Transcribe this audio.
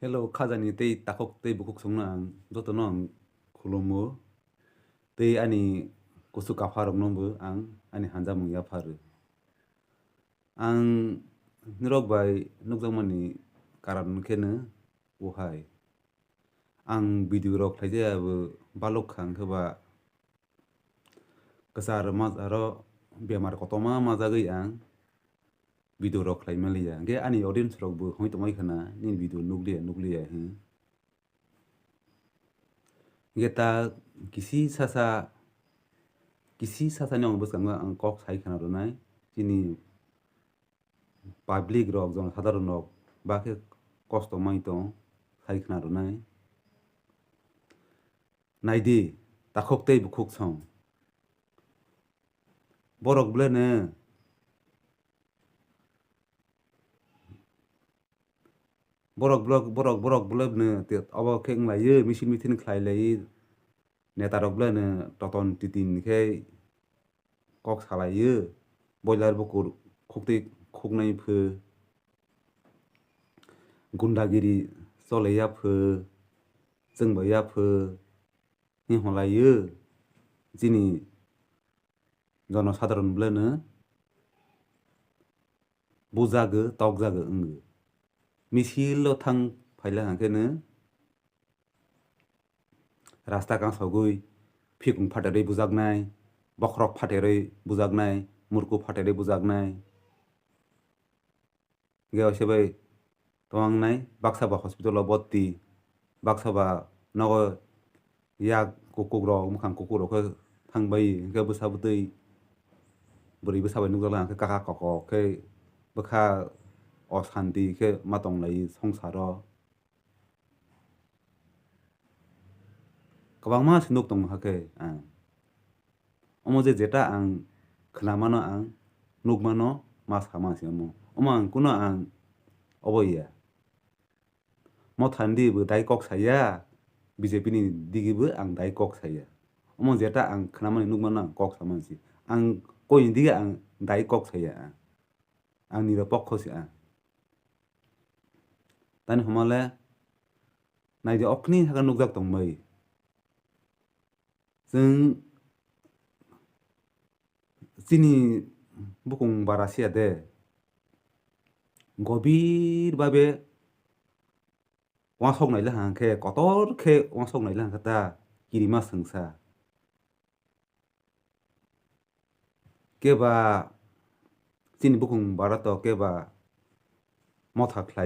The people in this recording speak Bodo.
Hello, khajani tei takok tei bukuk songno ang jotono ang khulumo. Tei ani kusu kapharoknobo ang ani hanjamung yapharu. Ang nirok bai nukjakmani karon kheno ohai. Ang video rok khlaijayabo balokha hwnkhe kwchar majaro bemar kotoma majagui ang video rok khlai maliya. Hingkhe ani audience rokbo hongoi tongmai khana nini video nukliya hi. Hingkhe ta kisi sasani ang bwskango ang kok sai khana rwnai chini public rok jonsadharon rok bakhe kosto mai tong sai khana rwnai. Naidi takhok tei bukhuk song. Borok bleno borok bleno abo khe wnglaio meeting khlailai netarok bleno toton titin khe kok salaio boiler bukur khoktui khoknai phö gundagiri cholaiya phö chwngbaiya phö hing holaio chini jonosadharon bleno bujago tokjago wngoi. Misil o thang phaila hangkheno rasta kangsogui phikung phaterui bujaknai bokhorok phaterui bujaknai murku phaterui bujaknai. Hingkhe waisa bai tongmangnai baksaba hospital o borti baksaba nogo yak kukuk rok mwkhang kukuk rok khe thangbai hingkhe bwsabwtui bwrui bwsabai nukjaklai hangkhe kaka kokok khe bwkha oshanti khe ma tonglai songsaro. Kwbangma se nuk tongha khe ang. Omo je jeta ang khwnamano ang nukmano ma samasi omo. Omo ang kuno ang oboya. Mo thandi bo dai kok saya BJP ni digibo ang dai kok saya. Omo jeta ang khwnamani nukmano ang kok samansi. Ang koini dige ang dai kok saya ang. Ang niropokho se ang. Tani homale naide okni haga nukjak tongbai. Chwng chini bukung barasia de gobir babe wansok naila hangkhe kotor khe wansok naila hangkhe ta kirima swngsa. Keba chini bukung barato keba motha khlai.